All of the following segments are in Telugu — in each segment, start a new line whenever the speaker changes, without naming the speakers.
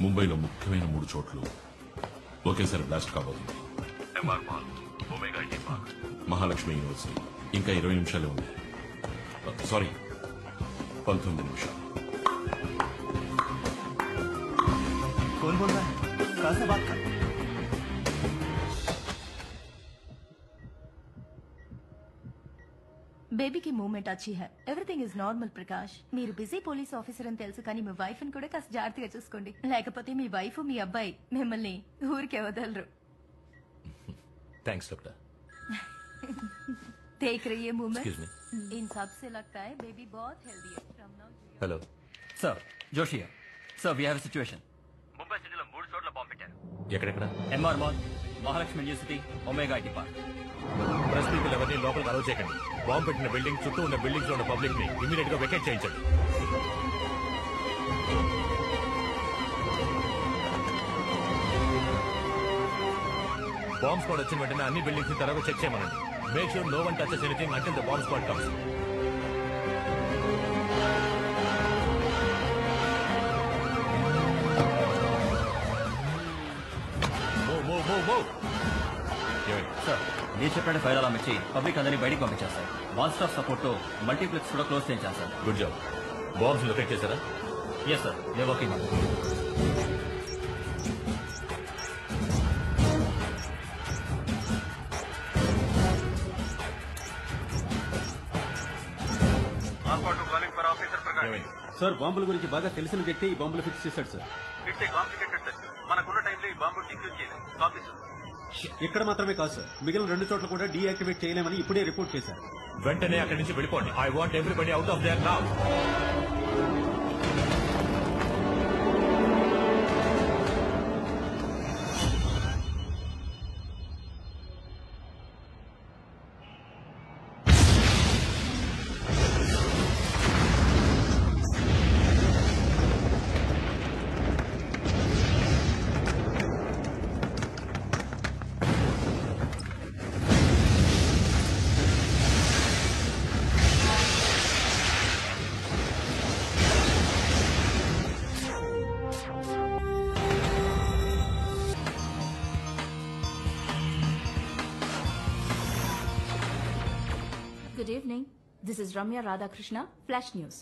ముంబైలో ముఖ్యమైన 3 చోట్లు ఒకేసారి బ్లాస్ట్ కాబోతుంది. MR mall, Omega IT park, Mahalakshmi university. ఇంకా 20 నిమిషాలే ఉంది. సారీ, 19 నిమిషాలు.
कौन बोल रहा है? कहां से बात कर?
బేబీకి మూమెంట్ అచ్చి high. Everything is normal Prakash. మీరు బిజీ పోలీస్ ఆఫీసర్ అని తెలుసు, కానీ మీ వైఫ్ ని కూడా కాస్త జాగ్రత్తగా చూసుకోండి. లేకపోతే మీ వైఫ్ మీ అబ్బాయి మిమ్మల్ని ఊరికే వదలరు.
Thanks doctor.
देख रही है मूवमेंट.
Excuse me.
इन सब से लगता है बेबी बहुत हेल्दी है.
హలో
सर, जोशी है. Sir, we have a situation.
Mumbai సిటీలో 3 చోట్ల బాంబు పెట్టారు.
ఎక్కడెక్కడ?
MR mall, Mahalakshmi university, Omega IT park.
Press people ఎవరిని లోపలికి అలౌ చేయకండి. బాంబు పెట్టిన బిల్డింగ్ చుట్టూ ఉన్న బిల్డింగ్స్ లో ఉన్న పబ్లిక్ ని ఇమీడియట్ గా వెకేట్ చేయించండి. బాంబ్ స్క్వాడ్ వచ్చిన వెంటనే అన్ని బిల్డింగ్స్ ని తరగతి చెక్ చేయమనండి. Make sure no one touches anything until the bomb squad comes.
Sir, మీరు చెప్పిన ఫైర్ అలారం ఇచ్చి పబ్లిక్ అందరినీ బయటికి పంపించేస్తారు. వన్ స్టాప్ సపోర్ట్ తో మల్టీప్లెక్స్ కూడా క్లోజ్ చేయించాను sir.
Good job. Bombs locate చేశారా?
Yes sir, they working.
Sir, బాంబుల గురించి బాగా తెలిసిన వ్యక్తి ఈ బాంబులు ఫిక్స్ చేశాడు సార్.
మనకున్న టైంలో ఈ బాంబు డిక్యూజ్ చేయలేదు. Copy sir.
ఇక్కడ మాత్రమే కాదు సార్, మిగిలిన 2 చోట్ల కూడా డీయాక్టివేట్ చేయలేమని ఇప్పుడే రిపోర్ట్ చేశారు.
వెంటనే అక్కడి నుంచి వెళ్ళిపోండి. I want everybody out of their now.
Good evening. This is Ramya Radhakrishna, flash news.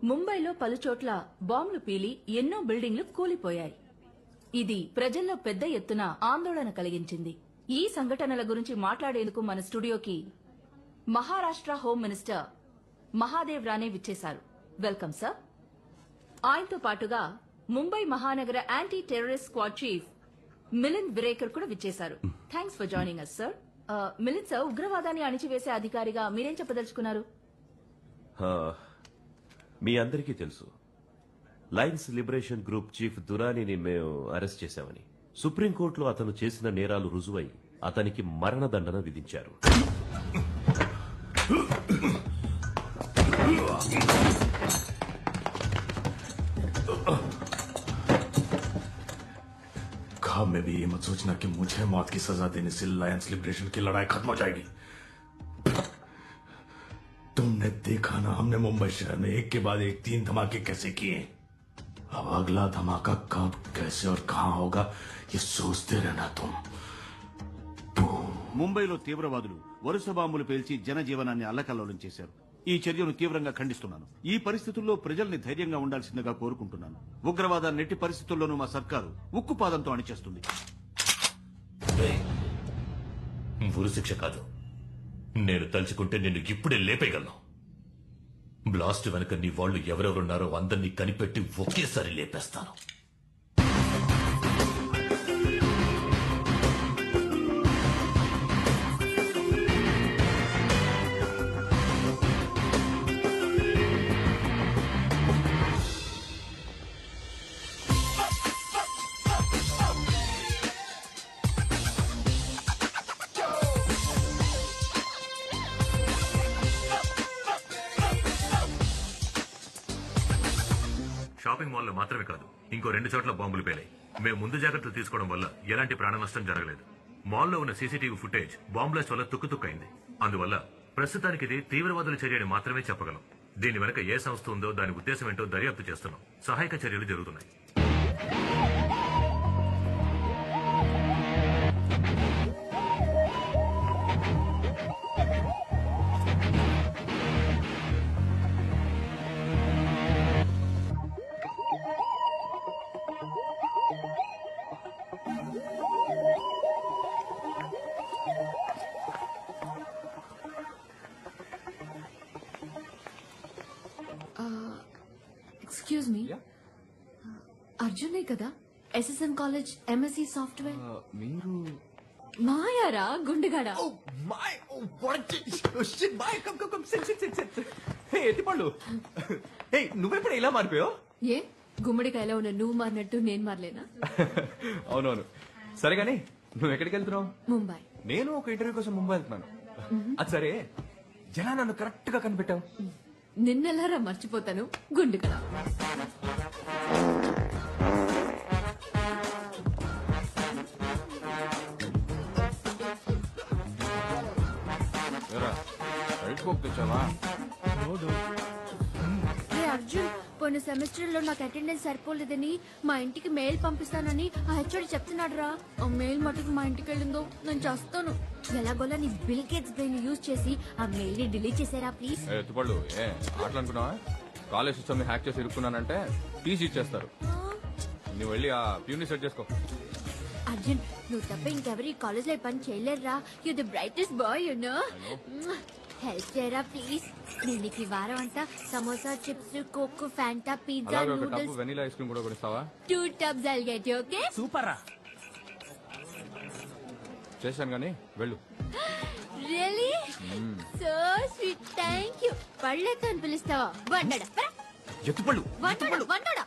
ముంబైలో పలుచోట్ల బాంబులు పీలి ఎన్నో బిల్డింగ్లు కూలిపోయాయి. ఇది ప్రజల్లో పెద్ద ఎత్తున ఆందోళన కలిగించింది. ఈ సంఘటనల గురించి మాట్లాడేందుకు మన స్టూడియోకి మహారాష్ట్ర హోమ్ మినిస్టర్ మహాదేవ్ రానే విచ్చేశారు. Welcome sir. ఆయనతో పాటుగా ముంబై మహానగర anti terrorist squad chief Milind Virekar కూడా విచ్చేశారు. Thanks for joining us sir. Milind sir, ఉగ్రవాదాన్ని అణిచివేసే అధికారిగా మీరేం చెప్పదలుచుకున్నారు?
మీ అందరికీ తెలుసు, లయన్స్ లిబరేషన్ గ్రూప్ చీఫ్ దురానీని మేము అరెస్ట్ చేశామని. సుప్రీంకోర్టులో అతను చేసిన నేరాలు రుజువై అతనికి మరణదండన విధించారు.
ख्वाब में भी ये मत सोचना कि मुझे मौत की सजा देने से लायंस लिबरेशन की लड़ाई खत्म हो जाएगी। तुमने देखा ना, हमने मुंबई शहर में एक के बाद एक 3 धमाके कैसे किए। अब अगला धमाका कब, कैसे और कहां होगा, ये सोचते रहना तुम।
ముంబైలో తీవ్రవాదులు వరుస బాంబులు పేల్చి జనజీవనాన్ని అల్లకల్లోలం చేశారు. ఈ చర్యను తీవ్రంగా ఖండిస్తున్నాను. ఈ పరిస్థితుల్లో ప్రజల్ని ధైర్యంగా ఉండాల్సిందిగా కోరుకుంటున్నాను. ఉగ్రవాదాన్ని ఎట్టి పరిస్థితుల్లోనూ మా సర్కారు ఉక్కుపాదంతో అణిచేస్తుంది.
ఉరిశిక్ష కాదు, నేను తలుచుకుంటే నిన్ను ఇప్పుడే లేపేయగలను. బ్లాస్ట్ వెనక నీ వాళ్ళు ఎవరెవరున్నారో అందరినీ కనిపెట్టి ఒకేసారి లేపేస్తాను. షాపింగ్ మాల్ లో మాత్రమే కాదు ఇంకో 2 చోట్ల బాంబులు పేలాయి. మేము ముందు జాగ్రత్తలు తీసుకోవడం వల్ల ఎలాంటి ప్రాణ నష్టం జరగలేదు. మాల్లో ఉన్న సీసీటీవీ ఫుటేజ్ బాంబ్ బ్లాస్ట్ వల్ల తుక్కుతుక్కైంది. అందువల్ల ప్రస్తుతానికి ఇది తీవ్రవాదుల చర్యని మాత్రమే చెప్పగలం. దీని వెనక ఏ సంస్థ ఉందో దాని ఉద్దేశం ఏంటో దర్యాప్తు చేస్తున్నాం. సహాయక చర్యలు జరుగుతున్నాయి.
ఎక్స్క్యూజ్ మీ, అర్జునే కదా ఎస్ఎస్ఎం కాలేజ్ ఎంఎస్సి సాఫ్ట్వేర్?
మీరు
మాయారా గుండెగాడా?
ఎత్తిపళ్ళు నువ్వెప్పుడు ఇలా మారిపోయావు?
ఏ గుమ్మడికాయలో ఉన్న నువ్వు మారినట్టు నేను మారలేనా?
అవునవును. సరే గానీ నువ్వు ఎక్కడికి వెళ్తున్నావు?
ముంబై.
నేను ఒక ఇంటర్వ్యూ కోసం ముంబై వెళ్తున్నాను. అది సరే, ఎలా నన్ను కరెక్ట్ గా కనిపెట్టావు?
నిన్నెలారా మర్చిపోతాను గుండెగడ.
అర్జున్, పోయిన సెమిస్టర్ లో నాకు అటెండెన్స్ సరిపోలేదని మా ఇంటికి మెయిల్ పంపిస్తానని ఆ హెచ్ఓడి చెప్తున్నాడు రా. ఆ మెయిల్ మటుకు మా ఇంటికి వెళ్ళిందో నేను చేస్తాను. ఎలాగోలా నీ బిల్ గేట్స్ బ్రెయిన్ యూజ్ చేసి ఆ మెయిల్ ని డిలీట్ చేసారా ప్లీజ్.
ఎత్తుపళ్ళు ఆటలనుకున్నావా? కాలేజ్ సిస్టమ్ ని హ్యాక్ చేసి ఇరుక్కున్నానంటే టీసీ ఇచ్చేస్తారు. నువ్వు వెళ్ళి ఆ ప్యూని సెట్ చేసుకో.
అర్జున్, నువ్వు తప్ప ఇంకెవరు ఈ కాలేజ్ లో పని చేయలేరురా. You the brightest boy you know. Help చేయరా ప్లీజ్. నేను నీకు ఈ వారం అంతా samosa, chips, Coke, Fanta, pizza, noodles,
vanilla ice cream కూడా కొనిస్తావా?
2 tubs I'll get you, okay?
Super రా. చేశాను గానీ వెళ్ళు.
Really? So sweet. Thank you. పళ్ళతో అని పిలుస్తావా? వండడా
ఎత్తుపళ్ళు
వండడా వండడా